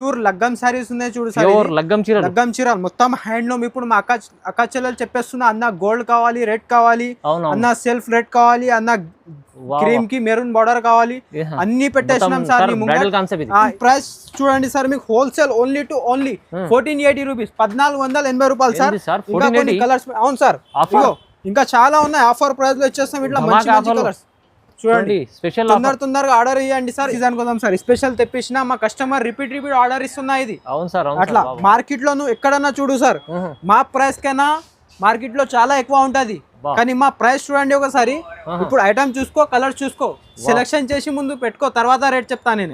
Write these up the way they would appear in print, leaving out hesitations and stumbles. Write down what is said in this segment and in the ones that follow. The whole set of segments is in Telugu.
ప్యూర్ లగ్గం సారీస్ ఉన్నాయి చూడు సార్, ప్యూర్ లగ్గం చీరలు. లగ్గం చీరలు మొత్తం హ్యాండ్లూమ్. ఇప్పుడు మా అక్క చెల్లెలు చెప్పేస్తున్నా, అన్న గోల్డ్ కావాలి, రెడ్ కావాలి, అన్న సెల్ఫ్ రెడ్ కావాలి, అన్న క్రీమ్ కి మెరూన్ బార్డర్ కావాలి, అన్ని పెట్టేసినాం సార్. ప్రైస్ చూడండి సార్, మీకు wholesale only to only 1480 rupees, 1480 రూపాయలు సార్. ఇంకా కొన్ని కలర్స్, అవును సార్, ఇంకా చాలా ఉన్నాయి. ఆఫర్ ప్రైస్ లో ఇచ్చేస్తాం ఇట్లా మంచి మంచి కలర్స్. చూడండి, స్పెషల్ తొందరగా ఆర్డర్ ఇవ్వండి సార్. సీజన్ కోసం సార్ స్పెషల్ తెప్పించిన మా కస్టమర్ రిపీట్ ఆర్డర్ ఇస్తున్నా. ఇది అవును సార్, అట్లా మార్కెట్ లో నువ్వు ఎక్కడన్నా చూడు సార్, మా ప్రైస్ కైనా మార్కెట్ లో చాలా ఎక్కువ ఉంటది, కానీ మా ప్రైస్ చూడండి ఒకసారి. ఇప్పుడు ఐటమ్ చూసుకో, కలర్ చూసుకో, సెలెక్షన్ చేసి ముందు పెట్టుకో, తర్వాత రేట్ చెప్తా నేను.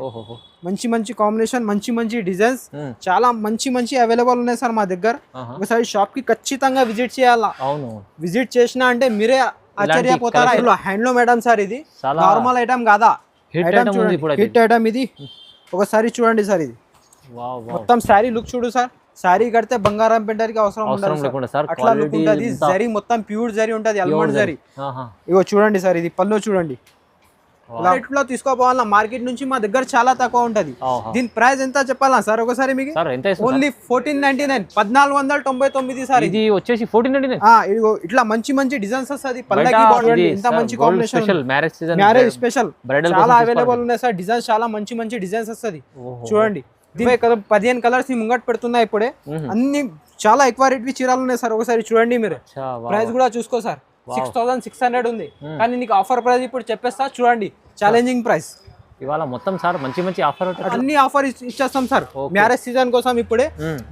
మంచి మంచి కాంబినేషన్, మంచి మంచి డిజైన్స్, చాలా మంచి మంచి అవైలబుల్ ఉన్నాయి సార్ మా దగ్గర. ఒకసారి షాప్ కి ఖచ్చితంగా విజిట్ చేయాలా. విజిట్ చేసినా అంటే మీరే ఆశ్చర్యపోతారా. హ్యాండ్లూమ్ ఐటమ్ సార్, ఇది నార్మల్ ఐటమ్ కాదా, హిట్ ఐటమ్ ఇది. ఒకసారి చూడండి సార్, ఇది మొత్తం శారీ లుక్ చూడు సార్. శారీ కడితే బంగారం పెట్టడానికి అవసరం ఉండదు సార్, అట్లా లుక్ ఉంటది. జరీ మొత్తం ప్యూర్ జరీ ఉంటది, అల్మండ్ జరీ. ఇగో చూడండి సార్, ఇది పళ్ళు చూడండి. ఇట్లా తీసుకోపోవాలన్నా మార్కెట్ నుంచి మా దగ్గర చాలా తక్కువ ఉంటది. దీని ప్రైస్ ఎంత చెప్పాలా సార్ ఒకసారి మీకు? Only 1499, 1499 sir. ఇది వచ్చేసి 1499. ఇట్లా మంచి మంచి డిజైన్స్ వస్తుంది. పల్లకి బార్డర్, ఇంత మంచి కాంబినేషన్, మ్యారేజ్ స్పెషల్ చాలా అవైలబుల్ ఉన్నాయి సార్. డిజైన్స్ చాలా మంచి మంచి డిజైన్స్ వస్తుంది. చూడండి, 15 కలర్స్ ముంగట్ పెడుతున్నా ఇప్పుడే. అన్ని చాలా ఎక్కువ రేట్ చీరలు ఉన్నాయి సార్. ఒకసారి చూడండి మీరు, ప్రైస్ కూడా చూసుకో సార్. 6600 ఉంది, కానీ నీకు ఆఫర్ ప్రైస్ ఇప్పుడు చెప్పేస్తా చూడండి. ఛాలెంజింగ్ ప్రైస్ ఇవాళ మొత్తం సార్. మంచి మంచి ఆఫర్, అన్ని ఆఫర్ ఇచ్చేస్తాం సార్ మ్యారేజ్ సీజన్ కోసం ఇప్పుడే.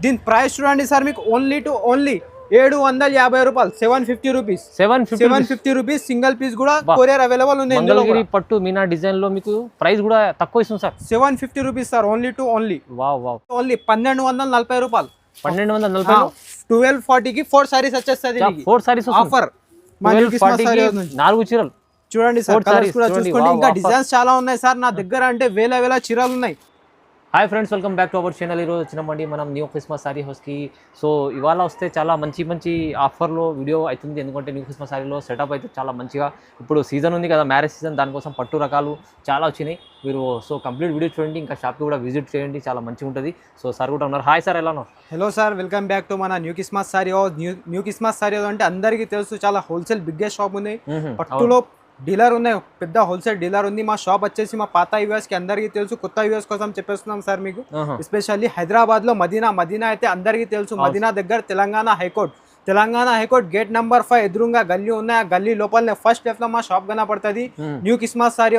దీని ప్రైస్ చూడండి సార్, మీకు ఓన్లీ టు ఓన్లీ 750 రూపాయలు, 750 రూపీస్, 750 రూపీస్. సింగిల్ పీస్ కూడా కొరియర్ అవైలబుల్ ఉంది. మంగళగిరి పట్టు మీనా డిజైన్ లో మీకు ప్రైస్ కూడా తక్కువ ఇస్తుంది sir. 750 rupees sir, only to only. Only 1240 రూపాయలు. 1240, 1240 కి 4 సారీస్ వచ్చేస్తుంది. 4 సారీస్ ఆఫర్. 4 చీరలు చూడండి సార్, కలర్స్ కూడా చూసుకోండి. ఇంకా డిజైన్స్ చాలా ఉన్నాయి సార్ నా దగ్గర, అంటే వేల చీరలు ఉన్నాయి. Hi friends, welcome back to our channel. ఈరోజు వచ్చినామండి మనం న్యూ క్రిస్మస్ సారీ హౌస్కి. సో ఇవాళ వస్తే చాలా మంచి మంచి ఆఫర్లో వీడియో అవుతుంది, ఎందుకంటే న్యూ క్రిస్మస్ సారీలో సెటప్ అయితే చాలా మంచిగా. ఇప్పుడు సీజన్ ఉంది కదా, మ్యారేజ్ సీజన్, దానికోసం పట్టు రకాలు చాలా వచ్చినాయి. మీరు సో కంప్లీట్ వీడియో చూడండి, ఇంకా షాప్కి కూడా విజిట్ చేయండి, చాలా మంచిగా ఉంటుంది. సో సార్ కూడా ఉన్నారు. హాయ్ సార్, ఎలా ఉన్నారు? Hello sir, welcome back to మన new Christmas saree house. New Christmas saree house అంటే అందరికీ తెలుసు, చాలా హోల్సేల్ బిగ్గెస్ట్ షాప్ ఉంది. పట్టులో డీలర్ ఉన్నాయి, పెద్ద హోల్సేల్ డీలర్ ఉంది. మా షాప్ వచ్చేసి మా పాత యూఎస్ కి అందరికీ తెలుసు, కొత్త యూఎస్ కోసం చెప్పేస్తున్నాం సార్ మీకు. ఎస్పెషల్లీ హైదరాబాద్ లో మదీనా అయితే అందరికీ తెలుసు. మదీనా దగ్గర తెలంగాణ హైకోర్ట్ గేట్ నెంబర్ 5 ఎదురుగా గల్లీ ఉన్నాయి. ఆ గల్లీ లోపలనే ఫస్ట్ లెఫ్ట్ లో మా షాప్ కనపడుతుంది. న్యూ క్రిస్మస్ సారీ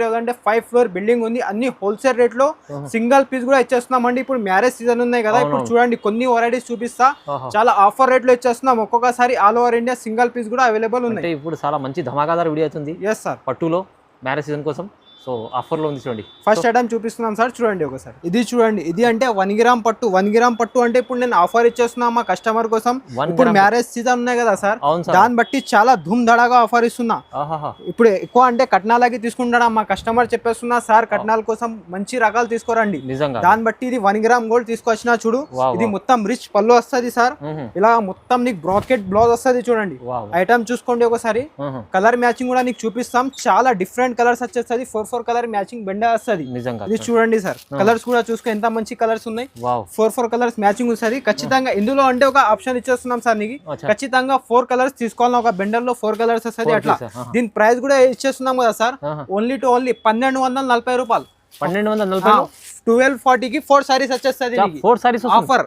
హౌస్ అంటే 5 ఫ్లోర్ బిల్డింగ్ ఉంది. అన్ని హోల్సేల్ రేట్ లో సింగిల్ పీస్ కూడా ఇచ్చేస్తున్నామండి. ఇప్పుడు మ్యారేజ్ సీజన్ ఉన్నాయి కదా, ఇప్పుడు చూడండి కొన్ని వెరైటీస్ చూపిస్తా. చాలా ఆఫర్ రేట్ లో ఇచ్చేస్తున్నాం. ఒక్కొక్కసారి all over India single piece కూడా అవైలబుల్ ఉన్నాయి. ఇప్పుడు చాలా మంచి ధమాకాదార్ వీడియో అవుతుంది. ఎస్ సార్, పట్టులో మ్యారేజ్ సీజన్ కోసం. సో ఆఫర్ లో ఉంది చూడండి. ఫస్ట్ ఐటమ్ చూపిస్తున్నాం సార్, చూడండి ఒకసారి. ఇది చూడండి, ఇది అంటే 1 గ్రామ్ పట్టు. 1 గ్రామ్ పట్టు అంటే ఇప్పుడు నేను ఆఫర్ ఇచ్చేస్తున్నా మా కస్టమర్ కోసం. ఇప్పుడు మ్యారేజ్ సీజన్ ఉన్నాయి కదా సార్, దాన్ని బట్టి చాలా ధూమ్ ధడాగా ఆఫర్ ఇస్తున్నా. ఇప్పుడు ఎక్కువ అంటే కట్నాలకి తీసుకుంటా మా కస్టమర్ చెప్పేస్తున్నా, సార్ కట్నాల కోసం మంచి రకాలు తీసుకోరండి. దాన్ని బట్టి ఇది 1 గ్రామ్ గోల్డ్ తీసుకొచ్చినా చూడు. ఇది మొత్తం రిచ్ పళ్ళు వస్తుంది సార్. ఇలా మొత్తం నీకు బ్రాకెట్ బ్లౌజ్ వస్తుంది. చూడండి ఐటమ్ చూసుకోండి ఒకసారి. కలర్ మ్యాచింగ్ కూడా నీకు చూపిస్తాం. చాలా డిఫరెంట్ కలర్స్ వచ్చేస్తుంది. 4 కలర్ మ్యాచింగ్ బెండ వస్తుంది. ఇది చూడండి సార్, కలర్స్ కూడా చూసుకో ఎంత మంచి కలర్స్ ఉన్నాయి. 4 కలర్స్ మ్యాచింగ్ వస్తుంది. ఖచ్చితంగా ఇందులో అంటే ఒక ఆప్షన్ ఇచ్చేస్తున్నాం సార్ నీకు, ఖచ్చితంగా 4 కలర్స్ తీసుకోవాలి. ఒక బెండర్ లో 4 కలర్స్ వస్తుంది అట్లా. దీని ప్రైస్ కూడా ఇచ్చేస్తున్నాం కదా సార్, ఓన్లీ టు ఓన్లీ 1240 రూపాయలు. 1240 కి 4 సారీస్ వచ్చేస్తుంది. 4 సారీస్ ఆఫర్.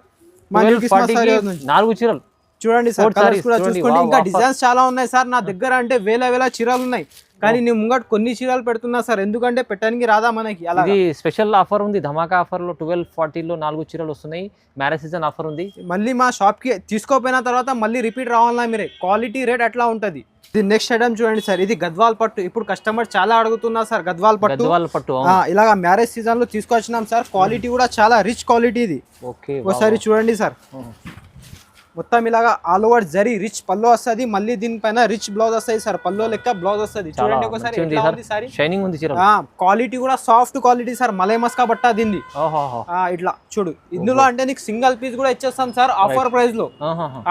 4 చీరలు చూడండి సార్, కలర్స్ కూడా చూసుకోండి. ఇంకా డిజైన్స్ చాలా ఉన్నాయి సార్ నా దగ్గర, అంటే వేల చీరలు ఉన్నాయి. కానీ నేను ముంగట్ కొన్ని చీరలు పెడుతున్నా సార్, ఎందుకంటే పెట్టడానికి రాదా మనకి. ఇది స్పెషల్ ఆఫర్ ఉంది, ధమాకా ఆఫర్ లో 1240 4 చీరలు వస్తున్నాయి. మ్యారేజ్ సీజన్ ఆఫర్ ఉంది. మళ్ళీ మా షాప్ కి తీసుకోపోయిన తర్వాత మళ్ళీ రిపీట్ రావాలన్నా మీరే, క్వాలిటీ రేట్ అట్లా ఉంటది. ఇది నెక్స్ట్ ఐటమ్ చూడండి సార్, ఇది గద్వాల్ పట్టు. ఇప్పుడు కస్టమర్ చాలా అడుగుతున్నారు సార్ గద్వాల్ పట్టు. ఇలాగా మ్యారేజ్ సీజన్ లో తీసుకొచ్చినాం సార్. క్వాలిటీ కూడా చాలా రిచ్ క్వాలిటీ ఇది. ఒకసారి చూడండి సార్, మొత్తం ఇలాగా ఆల్ ఓవర్ జరీ రిచ్ పల్లో వస్తుంది. మళ్ళీ దీనిపైన రిచ్ బ్లౌజ్ వస్తుంది సార్, పల్లో లెక్క బ్లౌజ్ వస్తుంది. చూడండి ఒకసారి, షైనింగ్ ఉంది. క్వాలిటీ కూడా సాఫ్ట్ క్వాలిటీ సార్, మలై మస్కా బట్ట దీన్ని. ఇట్లా చూడు, ఇందులో అంటే నీకు సింగిల్ పీస్ కూడా ఇచ్చేస్తాం సార్ ఆఫర్ ప్రైస్ లో.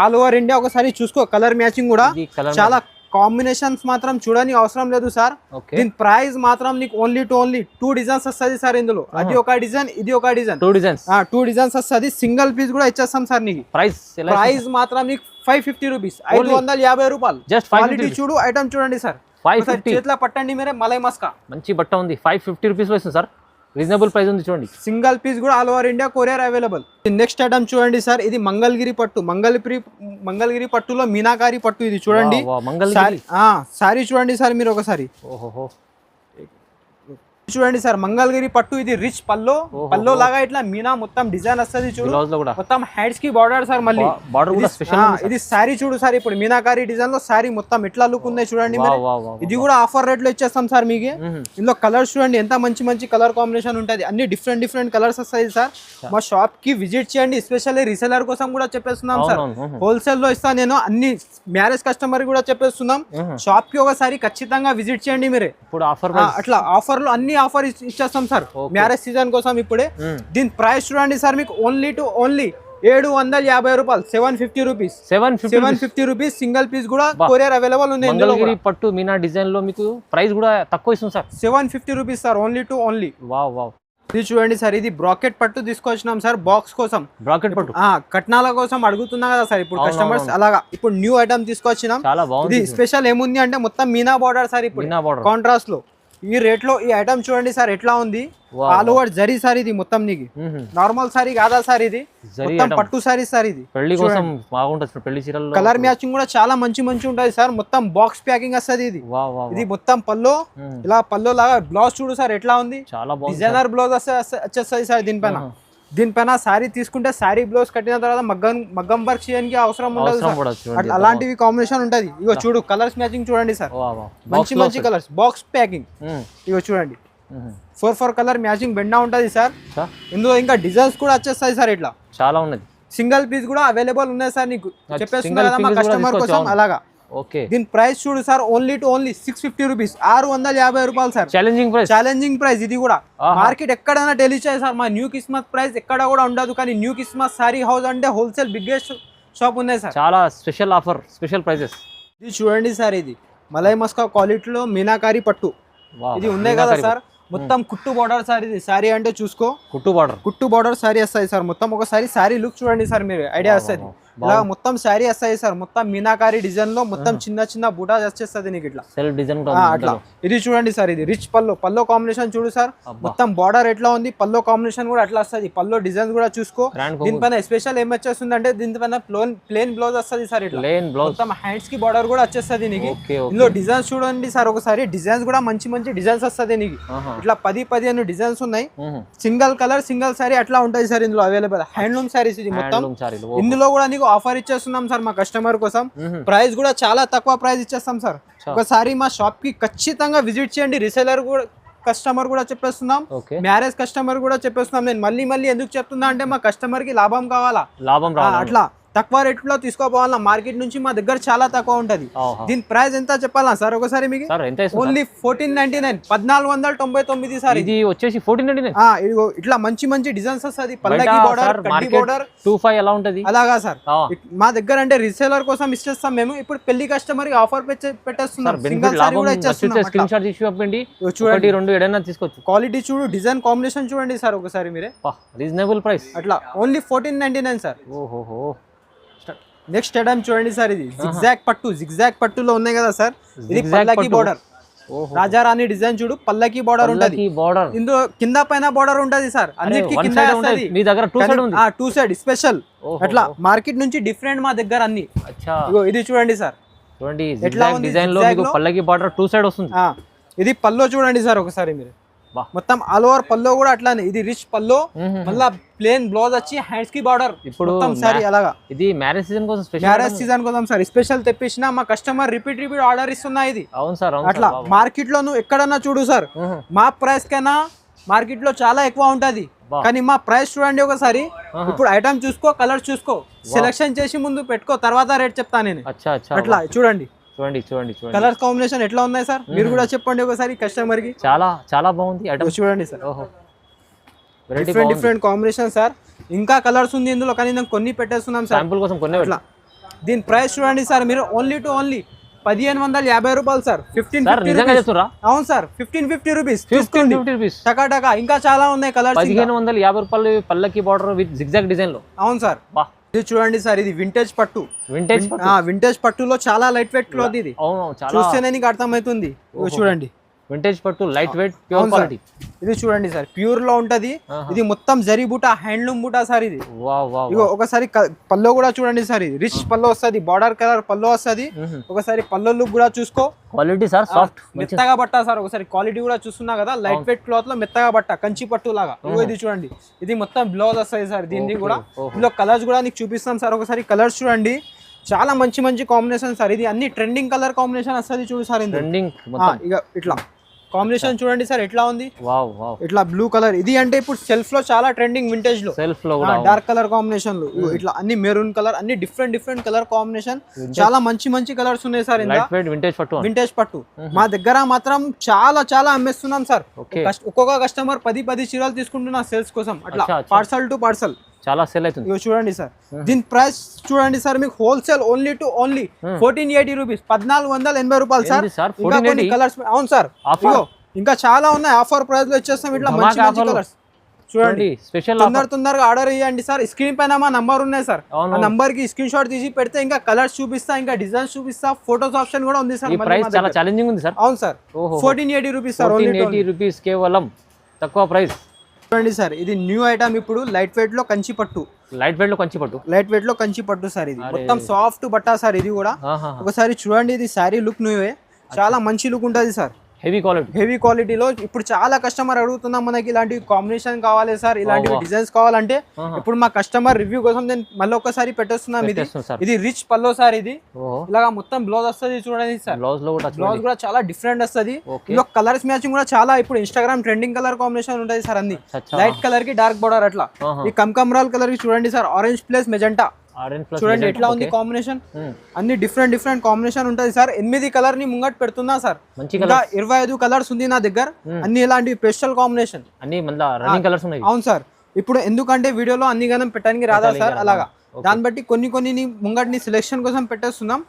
ఆల్ ఓవర్ ఇండియా ఒకసారి చూసుకో. కలర్ మ్యాచింగ్ కూడా చాలా కాంబినేషన్స్ మాత్రం చూడని అవసరం లేదు సార్. ఓకే దీని ప్రైస్ మాత్రం నీకు ఓన్లీ 2 డిజైన్స్ వస్తుంది సార్ ఇందులో. అది ఒక డిజైన్, ఇది ఒక డిజైన్, 2 డిజైన్స్ వస్తుంది. సింగిల్ పీస్ కూడా ఇచ్చేస్తాం సార్ నీకు. ప్రైస్ మాత్రం నీకు 550 రూపీస్, 550 రూపాయలు. జస్ట్ క్వాలిటీ చూడు, ఐటమ్ చూడండి సార్. 550 చేతిలో పట్టండి మీరే. మలై మస్కా మంచి బట్ట ఉంది, 550 రూపీస్ వస్తుంది సార్. రీజనబుల్ ప్రైస్ ఉంది చూడండి. సింగిల్ పీస్ కూడా all over India courier available. Next item చూడండి సార్, ఇది మంగళగిరి పట్టు. మంగళగిరి పట్టులో మీనాకారి పట్టు. ఇది చూడండి సారీ చూడండి సార్ మీరు ఒకసారి. చూడండి సార్ మంగళగిరి పట్టు. ఇది రిచ్ పల్లో లాగా ఇట్లా మీనా మొత్తం డిజైన్ వస్తుంది చూడు. మొత్తం హెడ్స్ కి బార్డర్ సార్. మళ్ళీ ఇది సారీ చూడు సార్. ఇప్పుడు మీనాకారి డిజైన్ లో సారీ మొత్తం ఎట్లా లుక్ ఉంది చూడండి. ఇది కూడా ఆఫర్ రేట్ లో ఇచ్చేస్తాం సార్ మీకు. ఇందులో కలర్స్ చూడండి ఎంత మంచి మంచి కలర్ కాంబినేషన్ ఉంటుంది. అన్ని డిఫరెంట్ కలర్స్ వస్తాయి సార్. మా షాప్ కి విజిట్ చేయండి. ఎస్పెషల్లీ రీసెలర్ కోసం కూడా చెప్పేస్తున్నాం సార్. హోల్సేల్ లో ఇస్తాను నేను. అన్ని మ్యారేజ్ కస్టమర్ కూడా చెప్పేస్తున్నాం. షాప్ కి ఒకసారి ఖచ్చితంగా విజిట్ చేయండి మీరే. ఇప్పుడు ఆఫర్ అట్లా ఆఫర్ లో అన్ని ఆఫర్ ఇచ్చేస్తాం సార్ మ్యారేజ్ సీజన్ కోసం ఇప్పుడే. దీని ప్రైస్ చూడండి సార్ మీకు ఓన్లీ 750 రూపాయలు, 750 రూపీస్. 750 రూపీస్. సింగిల్ పీస్ కూడా కొరియర్ అవైలబుల్ ఉంది. మంగళగిరి పట్టు మీనా డిజైన్ లో మీకు ప్రైస్ కూడా తక్కువ ఇస్తుంది sir. 750 rupees sir. Only. Wow. ఇది చూడండి సార్, ఇది బ్రాకెట్ పట్టు తీసుకొచ్చినాం సార్ బాక్స్ కోసం. బ్రాకెట్ పట్టు కట్నాల కోసం అడుగుతున్నా కదా సార్ ఇప్పుడు కస్టమర్స్. అలాగా ఇప్పుడు న్యూ ఐటమ్ తీసుకొచ్చినాం. ఇది స్పెషల్ ఏముంది అంటే మొత్తం మీనా బార్డర్ సార్. ఇప్పుడు కాంట్రాస్ట్ లో ఈ రేట్ లో ఈ ఐటమ్ చూడండి సార్ ఎట్లా ఉంది. All over zari sir. ఇది మొత్తం నీకు నార్మల్ సారీ కాదా సార్. ఇది మొత్తం పట్టు సారీ సార్. ఇది పెళ్లి కోసం బాగుంటుంది. పెళ్లి చీరల్లో కలర్ మ్యాచింగ్ కూడా చాలా మంచి ఉంటది సార్. మొత్తం బాక్స్ ప్యాకింగ్ వస్తుంది ఇది. ఇది మొత్తం పల్లో ఇలా పల్లో లాగా. బ్లౌజ్ చూడు సార్ ఎట్లా ఉంది. డిజైనర్ బ్లౌజ్ వచ్చేస్తుంది సార్. దీనిపైన సారీ తీసుకుంటే సారీ బ్లౌజ్ కట్టిన తర్వాత మగ్గం వర్క్ చేయడానికి అవసరం ఉండదు. అలాంటివి కాంబినేషన్ ఉంటది. ఇగో చూడు కలర్స్ మ్యాచింగ్ చూడండి సార్. మంచి కలర్స్ బాక్స్ ప్యాకింగ్. ఇగో చూడండి 4 కలర్ మ్యాచింగ్ బెండా ఉంటది సార్. ఇందులో ఇంకా డిజైన్స్ కూడా వచ్చేస్తాయి సార్. ఇట్లా చాలా ఉన్నది. సింగిల్ పీస్ కూడా అవైలబుల్ ఉన్నాయి సార్. నీకు చెప్పేస్తున్నా కదా మా కస్టమర్ కోసం. అలాగా దీని ప్రైస్ చూడు సార్ ఓన్లీ 650 రూపీస్, 650 రూపాయలు సార్. Challenging price. ఇది కూడా మార్కెట్ ఎక్కడైనా డెలిచాయి సార్. మా న్యూ క్రిస్మస్ ప్రైస్ ఎక్కడ కూడా ఉండదు. కానీ న్యూ క్రిస్మస్ సారీ హౌస్ అంటే హోల్సేల్ బిగ్గెస్ట్ షాప్ ఉన్నాయి సార్. చాలా స్పెషల్ ఆఫర్, స్పెషల్ ప్రైసెస్. ఇది చూడండి సార్, ఇది మలై మస్కా క్వాలిటీలో మీనాకారి పట్టు. ఇది ఉన్నాయి కదా సార్. మొత్తం కుట్టు బార్డర్ సార్. ఇది సారీ అంటే చూసుకో కుట్టు బార్డర్ సారీ వస్తాయి సార్. మొత్తం ఒకసారి సారీ లుక్ చూడండి సార్ మీరు. ఐడియా వస్తుంది. ఇలా మొత్తం శారీ వస్తాయి సార్. మొత్తం మీనాకారి డిజైన్ లో మొత్తం చిన్న బూటా వచ్చేస్తుంది నీకు ఇట్లా సెల్ఫ్ డిజైన్ అట్లా. ఇది చూడండి సార్, ఇది రిచ్ పల్లో కాంబినేషన్ చూడు సార్. మొత్తం బార్డర్ ఎట్లా ఉంది, పల్లో కాంబినేషన్ కూడా అట్లా వస్తుంది. పల్లో డిజైన్స్ కూడా చూసుకో. దీనిపైన స్పెషల్ ఏం వచ్చేస్తుంది అంటే దీనిపైన ప్లేన్ బ్లౌజ్ వస్తుంది సార్. ఇట్లా మొత్తం హ్యాండ్స్ కి బార్డర్ కూడా వచ్చేస్తుంది నీకు. ఇందులో డిజైన్స్ చూడండి సార్ ఒకసారి. డిజైన్స్ కూడా మంచి డిజైన్స్ వస్తుంది నీకు. ఇట్లా 10 డిజైన్స్ ఉన్నాయి. సింగిల్ కలర్ సింగిల్ సారీ అట్లా ఉంటుంది సార్ ఇందులో అవైలబుల్. హ్యాండ్లూమ్ సారీస్ ఇది మొత్తం. ఇందులో కూడా నీకు ఆఫర్ ఇచ్చేస్తున్నాం సార్ మా కస్టమర్ కోసం. ప్రైస్ కూడా చాలా తక్కువ ప్రైస్ ఇచ్చేస్తాం సార్. ఒకసారి మా షాప్ కి ఖచ్చితంగా విజిట్ చేయండి. రీసెలర్ కూడా కస్టమర్ కూడా చెప్పేస్తున్నాం, మ్యారేజ్ కస్టమర్ కూడా చెప్పేస్తున్నాం. నేను మళ్ళీ ఎందుకు చెప్తున్నా అంటే మా కస్టమర్ కి లాభం కావాలా, అట్లా తక్కువ రేట్లో తీసుకోపోవాలన్నా. మార్కెట్ నుంచి మా దగ్గర చాలా తక్కువ ఉంటది. దీని ప్రైస్ ఎంత చెప్పాలా సార్ ఒకసారి మీకు? Only 1499, 1499 sir. ఇది వచ్చేసి 1499. ఇట్లా మంచి డిజైన్స్ వస్తుంది. పల్లకి బోర్డర్, కడ్డీ బోర్డర్ 25 ఎలా ఉంటది అలాగా సార్. మా దగ్గర అంటే రీసేలర్ కోసం ఇచ్చేస్తాం మేము. ఇప్పుడు పెళ్లి కస్టమర్ కి ఆఫర్ పెట్టేస్తున్నాం. సింగిల్ సారీ కూడా ఇచ్చేస్తున్నాం. స్క్రీన్ షాట్ తీసి పంపండి. చూడండి 2 ఏదైనా తీసుకోవచ్చు. క్వాలిటీ చూడు, డిజైన్ కాంబినేషన్ చూడండి సార్ ఒకసారి మీరే. రీజనబుల్ ప్రైస్ అట్లా. Only 1499 sir. నెక్స్ట్ ఐటమ్ చూడండి సార్, ఇది జిగ్జాగ్ పట్టులో ఉన్నాయి కదా సార్. ఇది పల్లకి బోర్డర్, రాజారాణి డిజైన్ చూడు. పల్లకి బోర్డర్ ఉంటది. ఇందులో కింద పైన బోర్డర్ ఉంటది సార్. అన్నిటికీ కింద వస్తది. మీ దగ్గర 2 సైడ్ స్పెషల్ అట్లా. మార్కెట్ నుంచి డిఫరెంట్ మా దగ్గర అన్ని. ఇది చూడండి సార్, చూడండి జిగ్జాగ్ డిజైన్ లో మీకు పల్లకి బోర్డర్ 2 సైడ్ వస్తుంది. ఇది పల్లో చూడండి సార్ ఒకసారి మీరు. మొత్తం ఆల్ ఓవర్ పల్లో కూడా అట్లానే. ఇది రిచ్ పల్లో, మళ్ళా ప్లేన్ బ్లౌజ్ వచ్చి హ్యాండ్స్ కి బార్డర్. ఇప్పుడు సారీ అలాగా. ఇది మ్యారేజ్ సీజన్ కోసం సార్ స్పెషల్ తెప్పించిన మా కస్టమర్ రిపీట్ ఆర్డర్ ఇస్తున్నా. ఇది అవును సార్. అట్లా మార్కెట్ లో నువ్వు ఎక్కడన్నా చూడు సార్, మా ప్రైస్ కైనా మార్కెట్ లో చాలా ఎక్కువ ఉంటది. కానీ మా ప్రైస్ చూడండి ఒకసారి. ఇప్పుడు ఐటమ్ చూసుకో, కలర్ చూసుకో, సెలెక్షన్ చేసి ముందు పెట్టుకో, తర్వాత రేట్ చెప్తా నేను. అట్లా చూడండి. చూడండి కలర్ కాంబినేషన్ ఎట్లా ఉన్నాయి సార్, మీరు కూడా చెప్పండి ఒకసారి కస్టమర్ కి. చాలా బాగుంది చూడండి సార్. Different combination sir. ఇంకా కలర్స్ ఉంది ఇందులో, కానీ నేను కొన్ని పెట్టేస్తున్నాం సార్ కోసం. దీని ప్రైస్ చూడండి సార్ మీరు. ఓన్లీ 1550 రూపాయలు సార్. సార్ 1550 నిజంగా చెప్తురా? అవును సార్, 1550 రూపీస్. 1550 రూపీస్ టకా టకా. ఇంకా చాలా ఉన్నాయి కలర్స్. 1550 రూపాయలు పల్లకి బార్డర్ విత్ జిగ్జాగ్ డిజైన్ లో. అవును సార్. బా, ఇది చూడండి సార్, ఇది వింటేజ్ పట్టు. వింటేజ్ వింటేజ్ పట్టులో చాలా లైట్ వెయిట్ క్లాత్ ఇది. అవును, చాలా చూస్తేనే నీకు అర్థమవుతుంది. ఇగో చూడండి, వింటేజ్ పట్టు, లైట్ వెయిట్, ప్యూర్ క్వాలిటీ. ఇది చూడండి సార్, ప్యూర్ లో ఉంటది. ఇది మొత్తం జరీ బూటా, హ్యాండ్లూమ్ బూటా సార్ ఇది. Wow wow. ఇగో ఒకసారి పల్లో కూడా చూడండి సార్, ఇది రిచ్ పల్లో వస్తుంది, బార్డర్ కలర్ పల్లో వస్తుంది. ఒకసారి పల్లో లుక్ కూడా చూసుకో. క్వాలిటీ సార్ సాఫ్ట్, మెత్తగా బట్ట సార్. ఒకసారి క్వాలిటీ కూడా చూస్తున్నా కదా, లైట్ వెయిట్ క్లాత్ లో మెత్తగా బట్ట, కంచి పట్టు లాగా. ఇగో ఇది చూడండి, ఇది మొత్తం బ్లౌజ్ వస్తుంది సార్ దీనికి కూడా. ఇందులో కలర్స్ కూడా నీకు చూపిస్తాం సార్. ఒకసారి కలర్స్ చూడండి, చాలా మంచి మంచి కాంబినేషన్ సార్. ఇది అన్ని ట్రెండింగ్ కలర్ కాంబినేషన్ వస్తుంది చూడు సార్. ట్రెండింగ్ ఇక ఇట్లా కాంబినేషన్ చూడండి సార్ ఎట్లా ఉంది. Wow wow. ఇట్లా బ్లూ కలర్ ఇది అంటే ఇప్పుడు సెల్ఫ్ లో చాలా ట్రెండింగ్, వింటేజ్ లో సెల్ఫ్ లో కూడా డార్క్ కలర్ కాంబినేషన్ లో ఇట్లా అన్ని మెరూన్ కలర్, అన్ని డిఫరెంట్ కలర్ కాంబినేషన్. చాలా మంచి కలర్స్ ఉన్నాయి సార్. లైట్ వెయిట్ వింటేజ్ పట్టు, వింటేజ్ పట్టు మా దగ్గర మాత్రం చాలా అమ్మేస్తున్నాం సార్. ఒక్కొక్క కస్టమర్ 10 చీరలు తీసుకుంటున్నా సేల్స్ కోసం. అట్లా పార్సల్ టు పార్సల్ చాలా సేల్ అవుతుంది. ఇగో చూడండి సార్, దీని ప్రైస్ చూడండి సార్, మీకు హోల్సేల్ ఓన్లీ 1480 రూపీస్, 1480 రూపాయలు సార్. ఇంకా కొన్ని కలర్స్. అవును సార్, ఇంకా చాలా ఉన్నాయి. ఆఫర్ ప్రైస్ లో ఇచ్చేస్తాం. ఇట్లా మంచి కలర్స్ చూడండి. స్పెషల్ తొందరగా ఆర్డర్ చేయండి సార్. స్క్రీన్ పైన మా నంబర్ ఉన్నాయి సార్. ఆ నంబర్ కి స్క్రీన్ షాట్ తీసి పెడితే ఇంకా కలర్స్ చూపిస్తా, ఇంకా డిజైన్స్ చూపిస్తా, ఫోటోస్ ఆప్షన్ కూడా ఉంది సార్. ప్రైస్ చాలా ఛాలెంజింగ్ ఉంది సార్. అవును సార్, 1480 రూపీస్ సార్. 1480 రూపీస్ కేవలం, తక్కువ ప్రైస్. చూడండి సార్, ఇది న్యూ ఐటమ్ ఇప్పుడు లైట్ వెయిట్ లో కంచి పట్టు. లైట్ వెయిట్ లో కంచి పట్టు, లైట్ వెయిట్ లో కంచి పట్టు సార్. ఇది మొత్తం సాఫ్ట్ బట్టా సార్. ఇది కూడా ఒకసారి చూడండి, ఇది శారీ లుక్ న్యూవే, చాలా మంచి లుక్ ఉంటుంది సార్. హెవీ క్వాలిటీలో ఇప్పుడు చాలా కస్టమర్ అడుగుతున్నాం, మనకి ఇలాంటి కాంబినేషన్ కావాలి సార్, ఇలాంటి డిజైన్స్ కావాలంటే. ఇప్పుడు మా కస్టమర్ రివ్యూ కోసం నేను మళ్ళీ ఒకసారి పెట్టేస్తున్నాం. ఇది రిచ్ పల్లో సార్. ఇది ఇలాగా మొత్తం బ్లౌజ్ వస్తుంది చూడండి సార్. బ్లౌజ్ కూడా చాలా డిఫరెంట్ వస్తుంది. ఇందులో కలర్స్ మ్యాచింగ్ కూడా చాలా ఇప్పుడు ఇన్స్టాగ్రామ్ ట్రెండింగ్ కలర్ కాంబినేషన్ ఉంటుంది సార్. అన్ని లైట్ కలర్ కి డార్క్ బోర్డర్ అట్లా. ఈ కమ్కమరాల్ కలర్ కి చూడండి సార్, ఆరెంజ్ ప్లస్ మెజెంటా. చూడండి ఎట్లా ఉంది కాంబినేషన్. అన్ని డిఫరెంట్ కాంబినేషన్ ఉంటది సార్. 8 కలర్ ని ముంగట్ పెడుతున్నా సార్. ఇంకా 25 కలర్స్ ఉంది నా దగ్గర. అన్ని ఇలాంటి స్పెషల్ కాంబినేషన్. అవును సార్, ఇప్పుడు ఎందుకంటే వీడియోలో అన్ని గనం పెట్టడానికి రాదా సార్, అలాగా దాన్ని బట్టి కొన్ని ముంగటిని సెలెక్షన్ కోసం పెట్టేస్తున్నాం.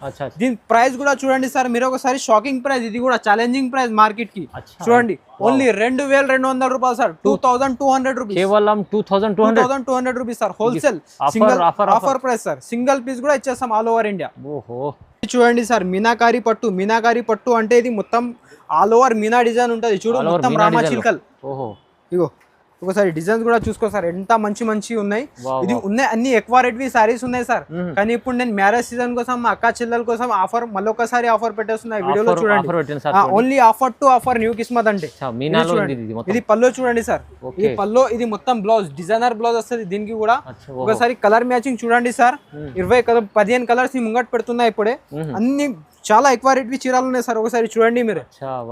దీని ప్రైస్ కూడా చూడండి సార్, మీరు ఒకసారి షాకింగ్ ప్రైస్. ఇది కూడా ఛాలెంజింగ్ ప్రైస్ మార్కెట్ కి. చూడండి, ఓన్లీ 2200 రూపాయలు సార్. 2200 రూపీస్, కేవలం 2200 rupees sir. Wholesale offer price sir. Single piece కూడా ఇచ్చేస్తాం ఆల్ ఓవర్ ఇండియా. చూడండి సార్, మీనాకారి పట్టు అంటే ఇది మొత్తం ఆల్ ఓవర్ మీనా డిజైన్ ఉంటుంది చూడు, మొత్తం రామా చిల్కల్. ఇగో ఒకసారి డిజైన్స్ కూడా చూసుకో సార్, ఎంత మంచి ఉన్నాయి. ఇది ఉన్నాయి అన్ని ఎక్కువ రేట్వి సారీస్ ఉన్నాయి సార్. కానీ ఇప్పుడు నేను మ్యారేజ్ సీజన్ కోసం, మా అక్క చెల్లెల కోసం ఆఫర్ మళ్ళీ ఒకసారి ఆఫర్ పెట్టేస్తున్నా వీడియోలో చూడండి. Only offer to offer new Kismat అంటే. ఇది పల్లో చూడండి సార్, ఇది పల్లో. ఇది మొత్తం బ్లౌజ్ డిజైనర్ బ్లౌజ్ వస్తుంది దీనికి కూడా. ఒకసారి కలర్ మ్యాచింగ్ చూడండి సార్. 15 కలర్స్ ని ముంగట్ పెడుతున్నా ఇప్పుడే. అన్ని చాలా ఎక్కువ రేట్వి చీరాలు ఉన్నాయి సార్. ఒకసారి చూడండి మీరు,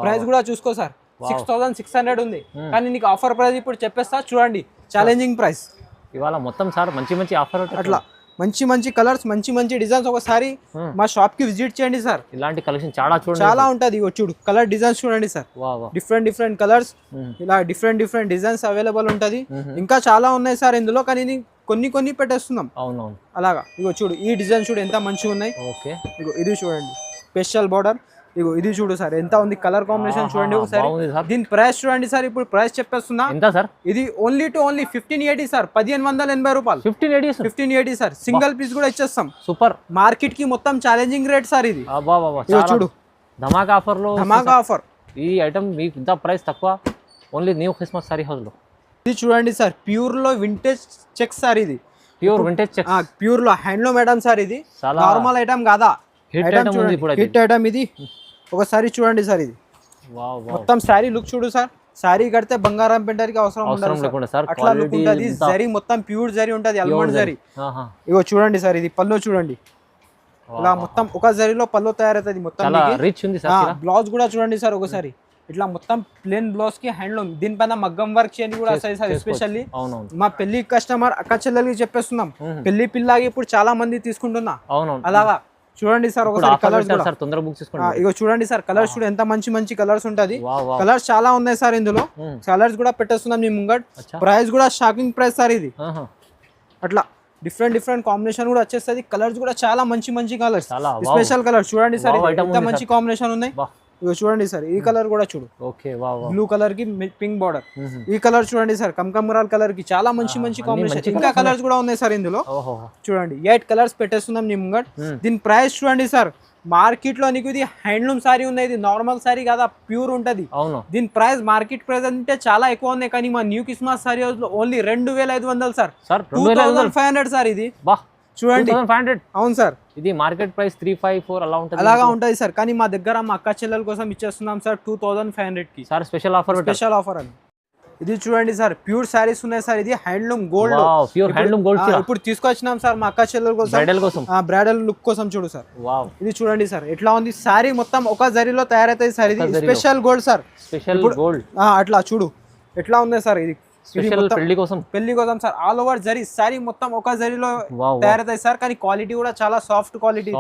ప్రైస్ కూడా చూసుకో సార్. 6600 ఉంది, కానీ నీకు ఆఫర్ ప్రైస్ ఇప్పుడు చెప్పేస్తా చూడండి. ఛాలెంజింగ్ ప్రైస్ ఇవాళ మొత్తం సార్. మంచి ఆఫర్ అట్లా మంచి కలర్స్, మంచి డిజైన్స్. ఒకసారి మా షాప్ కి విజిట్ చేయండి సార్. ఇలాంటి కలెక్షన్ చాలా ఉంటది. చూడు కలర్ డిజైన్స్ చూడండి సార్. డిఫరెంట్ కలర్స్, ఇలా డిఫరెంట్ డిజైన్స్ అవైలబుల్ ఉంటది. ఇంకా చాలా ఉన్నాయి సార్ ఇందులో, కానీ కొన్ని పెట్టేస్తున్నాం. అవునవును, అలాగా. ఇగో చూడు, ఈ డిజైన్ చూడు ఎంత మంచిగా ఉన్నాయి. ఇగో ఇది చూడండి, స్పెషల్ బార్డర్. ఇగో ఇది చూడు సార్, ఎంత ఉంది కలర్ కాంబినేషన్ చూడండి ఒకసారి. దీని ప్రైస్ చూడండి సార్, ఇప్పుడు ప్రైస్ చెప్పేస్తున్నా. ఎంత సార్? ఇది ఓన్లీ 1580 సార్. 1580 రూపాయలు. 1580 సార్. సింగిల్ పీస్ కూడా ఇచ్చేస్తాం. సూపర్. మార్కెట్ కి మొత్తం ఛాలెంజింగ్ రేట్ సార్ ఇది. చూడు, ధమాకా ఆఫర్. ఈ ఐటమ్ మీకు ఇంత ప్రైస్ తక్కువ, only new Christmas saree house లో. ఇది చూడండి సార్, ప్యూర్ లో వింటేజ్ చెక్ సార్. ఇది ప్యూర్ వింటేజ్ చెక్, ప్యూర్ లో హ్యాండ్లూమ్ ఐటమ్ సార్. ఇది నార్మల్ ఐటమ్ కాదా, హిట్ ఐటమ్ ఇది. ఒకసారి చూడండి సార్, ఇది మొత్తం శారీ లుక్ చూడు సార్. శారీ కడితే బంగారం పెట్టడానికి అవసరం ఉండదు సార్. అట్లా లుక్ ఉంటుంది. జరీ మొత్తం ప్యూర్ జరీ ఉంటది, అల్మండ్ జరీ. ఇగో చూడండి సార్, ఇది పల్లో చూడండి. ఇలా మొత్తం ఒక జరీలో పల్లో తయారవుతుంది మొత్తం. బ్లౌజ్ కూడా చూడండి సార్ ఒకసారి. ఇట్లా మొత్తం ప్లేన్ బ్లౌజ్ కి హ్యాండ్లూమ్, దీనిపైన మగ్గం వర్క్ చేయని కూడా వస్తాయి సార్. ఎస్పెషల్లీ మా పెళ్లి కస్టమర్ అక్క చెల్లెలకి చెప్పేస్తున్నాం. పెళ్లి పిల్లకి ఇప్పుడు చాలా మంది తీసుకుంటున్నా. అలాగా చూడండి సార్ ఒకసారి కలర్స్ కూడా తొందరగా బుక్ చేసుకోండి. ఇగో చూడండి సార్, కలర్స్ చూడు ఎంత మంచి కలర్స్ ఉంటది. కలర్స్ చాలా ఉన్నాయి సార్ ఇందులో. కలర్స్ కూడా పెట్టేస్తున్నాం మీ ముంగట్. ప్రైస్ కూడా షాకింగ్ ప్రైస్ సార్ ఇది. అట్లా డిఫరెంట్ కాంబినేషన్ కూడా వచ్చేస్తుంది. కలర్స్ కూడా చాలా మంచి కలర్స్, చాలా స్పెషల్ కలర్ చూడండి సార్. Wow, item ఎంత ఉంది మంచి కాంబినేషన్ ఉన్నాయి. ఇగో చూడండి సార్, ఈ కలర్ కూడా చూడు. ఓకే వావ్ బ్లూ కలర్ కి పింక్ బార్డర్. ఈ కలర్ చూడండి సార్, కమకమరాల్ కలర్ కి చాలా మంచి కాంబినేషన్. ఇంకా కలర్స్ కూడా ఉన్నాయి సార్ ఇందులో. ఓహో చూడండి 8 కలర్స్ పెట్టేస్తున్నాం నీ ముంగట్. దీని ప్రైస్ చూడండి సార్, మార్కెట్ లో నీకు ఇది హ్యాండ్లూమ్ సారీ ఉంది, ఇది నార్మల్ సారీ కాదా, ప్యూర్ ఉంటది. అవును. దీని ప్రైస్ మార్కెట్ ప్రైస్ అంటే చాలా ఎక్కువ ఉన్నాయి, కానీ మా న్యూ క్రిస్మస్ సారీ హౌస్ లో ఓన్లీ 2500 సార్. 2500 సార్ ఇది. చూడండి 2500. అవును సార్, ఇది మార్కెట్ ప్రైస్ 354 అలా ఉంటుంది. అలాగా ఉంటది సార్, కానీ మా దగ్గర మా అక్క చెల్లెల కోసం ఇచ్చేస్తున్నాం సార్ 2500 కి సార్. స్పెషల్ ఆఫర్ అని. ఇది చూడండి సార్, ప్యూర్ సారీస్ ఉన్నాయి సార్. ఇది handloom gold, pure handloom gold. ఇప్పుడు తీసుకొచ్చినాం సార్ మా అక్క చెల్లెల కోసం, బ్రైడల్ లుక్ కోసం. చూడు సార్, ఇది చూడండి సార్ ఎట్లా ఉంది. సారీ మొత్తం ఒక జరీలో తయారైతుంది సార్. ఇది special gold sir, special gold. అట్లా చూడు ఎట్లా ఉంది సార్. ఇది స్పెషల్ పెళ్లి కోసం sir. All over zari sorry మొత్తం ఒక జరీలో తయారైతాయి సార్, కానీ క్వాలిటీ కూడా చాలా సాఫ్ట్ క్వాలిటీ,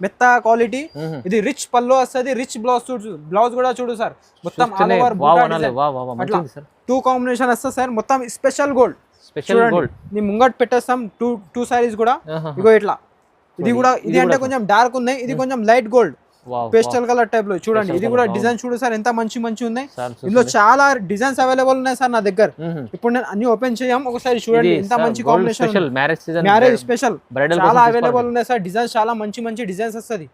మెత్త క్వాలిటీ. ఇది రిచ్ పళ్ళు వస్తుంది, రిచ్ బ్లౌజ్ కూడా చూడు సార్. మొత్తం ఆల్ ఓవర్ 2 కాంబినేషన్ వస్తుంది సార్. మొత్తం స్పెషల్ గోల్డ్. నీ ముంగట్ పెట్టేస్తాం 2 సారీస్ కూడా. ఇగో ఇట్లా, ఇది అంటే కొంచెం డార్క్ ఉన్నాయి, ఇది కొంచెం light gold pastel colour type లో. చూడండి ఇది కూడా డిజైన్ చూడు సార్, ఎంత మంచి ఉన్నాయి. ఇందులో చాలా డిజైన్స్ అవైలబుల్ ఉన్నాయి సార్ నా దగ్గర. ఇప్పుడు నేను అన్ని ఓపెన్ చేయం, ఒకసారి చూడండి ఎంత మంచి కాంబినేషన్. మ్యారేజ్ స్పెషల్ చాలా అవైలబుల్ ఉన్నాయి సార్. డిజైన్స్ చాలా మంచి డిజైన్స్ వస్తుంది.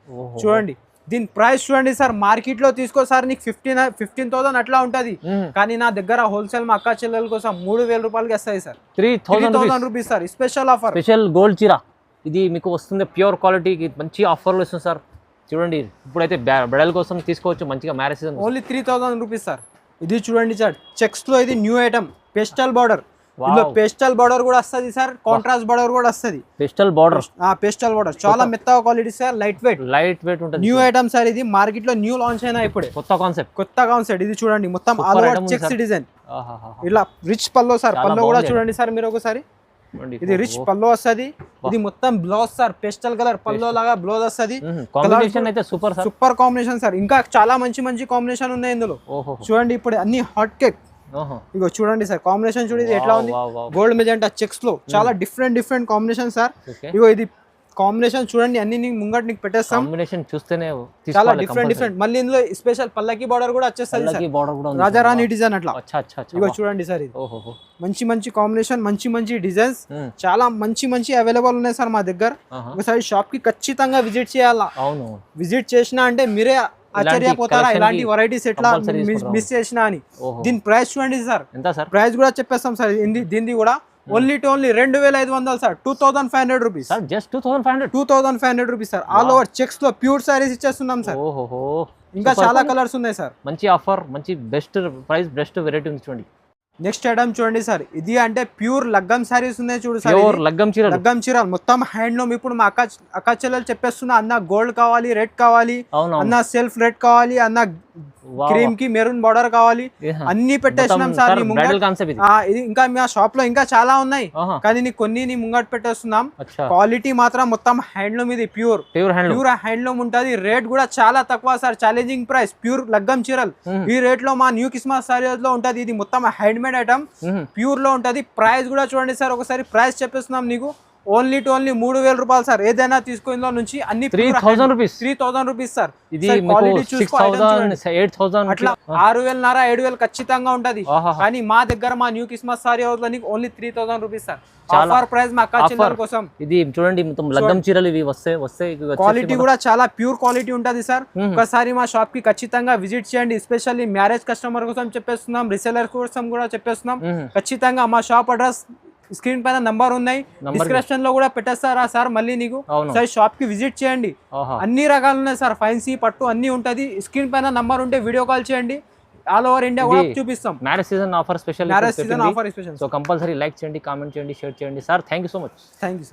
చూడండి దీని ప్రైస్ చూడండి సార్, మార్కెట్ లో తీసుకో సార్ నీకు 15,000 అట్లా ఉంటది, కానీ నా దగ్గర హోల్సేల్ మా అక్క చెల్లెల కోసం 3000 రూపాయలకి వస్తాయి sir. 3000 rupees sir. Special offer, special gold చీర. ఇది మీకు వస్తుంది ప్యూర్ క్వాలిటీ, మంచి ఆఫర్లు వస్తుంది సార్. చూడండి ఇప్పుడైతే బ్రైడల్ కోసం తీసుకోవచ్చు మంచిగా marriage season. Only 3000 rupees sir. ఇది చూడండి సార్, చెక్స్ లో ఇది న్యూ ఐటమ్, పేస్టల్ బార్డర్. ఇందులో పేస్టల్ బార్డర్ కూడా వస్తుంది సార్, కాంట్రాస్ట్ బార్డర్ కూడా వస్తుంది. పేస్టల్ బార్డర్ చాలా మెత్తగా క్వాలిటీ సార్, లైట్ వెయిట్ ఉంటుంది. న్యూ ఐటమ్ సార్, ఇది మార్కెట్ లో న్యూ లాంచ్ అయినా ఇప్పుడే కొత్త కాన్సెప్ట్. ఇది చూడండి మొత్తం ఆల్ ఓవర్ చెక్స్ డిజైన్. ఇలా రిచ్ పల్లో సార్, పల్లో కూడా చూడండి సార్ మీరు ఒకసారి. ఇది రిచ్ పల్లో వస్తుంది. ఇది మొత్తం బ్లౌజ్ సార్, పేస్టల్ కలర్ పల్లో లాగా బ్లౌజ్ వస్తుంది. Super combination sir. ఇంకా చాలా మంచి కాంబినేషన్ ఉన్నాయి ఇందులో. చూడండి ఇప్పుడు అన్ని హాట్ కేక్. ఇగో చూడండి సార్ కాంబినేషన్ చూడండి ఇది ఎట్లా ఉంది. గోల్డ్ మెజెంటా చెక్స్ లో చాలా డిఫరెంట్ కాంబినేషన్ సార్. ఇగో ఇది కాంబినేషన్ చూడండి, అన్ని నీకు ముంగట్ నీకు పెట్టేస్తాం. కాంబినేషన్ చూస్తేనే చాలా డిఫరెంట్. మళ్ళీ ఇందులో స్పెషల్ పల్లకి బార్డర్ కూడా వచ్చేస్తుంది, రాజారాణి డిజైన్ అట్లా. ఇగో చూడండి సార్, ఇది మంచి కాంబినేషన్, మంచి డిజైన్స్, చాలా మంచి అవైలబుల్ ఉన్నాయి సార్ మా దగ్గర. ఒకసారి షాప్ కి ఖచ్చితంగా విజిట్ చేయాలా. విజిట్ చేసినా అంటే మీరే ఆశ్చర్యపోతారా ఇలాంటి వెరైటీస్ ఎట్లా మిస్ చేసినా అని. దీని ప్రైస్ చూడండి సార్, ప్రైస్ కూడా చెప్పేస్తాం సార్. దీన్ని కూడా only 2500 sir. 2500 rupees. Just 2500 rupees sir. All over checks లో ప్యూర్ సారీస్ ఇచ్చేస్తున్నాం సార్. ఇంకా చాలా కలర్స్ ఉన్నాయి సార్. మంచి ఆఫర్, మంచి బెస్ట్ ప్రైస్, బెస్ట్ వెరైటీ ఉంది చూడండి. నెక్స్ట్ ఐటమ్ చూడండి సార్, ఇది అంటే ప్యూర్ లగ్గం సారీస్ ఉన్నాయి చూడు సార్. లగ్గం చీరలు మొత్తం హ్యాండ్లూమ్. ఇప్పుడు మా అక్క చెల్లెలు చెప్పేస్తున్నా, అన్న గోల్డ్ కావాలి, రెడ్ కావాలి, అన్న సెల్ఫ్ రెడ్ కావాలి, అన్న క్రీమ్ కి మెరూన్ బార్డర్ కావాలి, అన్ని పెట్టేస్తున్నాం సార్. ఇది ఇంకా మా షాప్ లో ఇంకా చాలా ఉన్నాయి, కానీ కొన్ని నీ ముంగట్ పెట్టేస్తున్నాం. క్వాలిటీ మాత్రం మొత్తం హ్యాండ్లూమ్. ఇది ప్యూర్ హ్యాండ్లూమ్ ఉంటది. రేట్ కూడా చాలా తక్కువ సార్, ఛాలెంజింగ్ ప్రైస్. ప్యూర్ లగ్గం చీరలు ఈ రేట్ లో మా న్యూ క్రిస్మస్ సారీస్ లో ఉంటది. ఇది మొత్తం హ్యాండ్ మేడ్ ఐటమ్, ప్యూర్ లో ఉంటది. ప్రైస్ కూడా చూడండి సార్, ఒకసారి ప్రైస్ చెప్పేస్తున్నాం నీకు. ఓన్లీ 3000 రూపాయలు సార్. ఏదైనా తీసుకో ఇందులో నుంచి అన్ని 3000 రూపీస్ సార్. ఇది 6000 అట్లా 6500 ఖచ్చితంగా ఉంటది, కానీ మా దగ్గర మా న్యూ క్రిస్మస్ సారీ హౌస్ లో only 3000 rupees sir. Offer price మా అక్క చెల్లెల కోసం. ఇది చూడండి మొత్తం లగ్గం చీరలు ఇవి వస్తాయి. క్వాలిటీ కూడా చాలా ప్యూర్ క్వాలిటీ ఉంటది సార్. ఒకసారి మా షాప్ కి ఖచ్చితంగా విజిట్ చేయండి. ఎస్పెషల్లీ మ్యారేజ్ కస్టమర్ కోసం చెప్పేస్తున్నాం, రీసెలర్ కోసం కూడా చెప్పేస్తున్నాం. ఖచ్చితంగా మా షాప్ అడ్రస్ స్క్రీన్ పైన నంబర్ ఉన్నాయి, డిస్క్రిప్షన్ లో కూడా పెట్టేస్తారా సార్. మళ్ళీ నీకు సార్ షాప్ కి విజిట్ చేయండి. అన్ని రకాలు ఉన్నాయి సార్, ఫైన్సీ పట్టు అన్ని ఉంటది. స్క్రీన్ పైన నంబర్ ఉంటే వీడియో కాల్ చేయండి, ఆల్ ఓవర్ ఇండియా కూడా చూపిస్తాం. Marriage season offer special. So compulsory like చేయండి, కామెంట్ చేయండి, షేర్ చేయండి sir. Thank you so much. Thank you sir.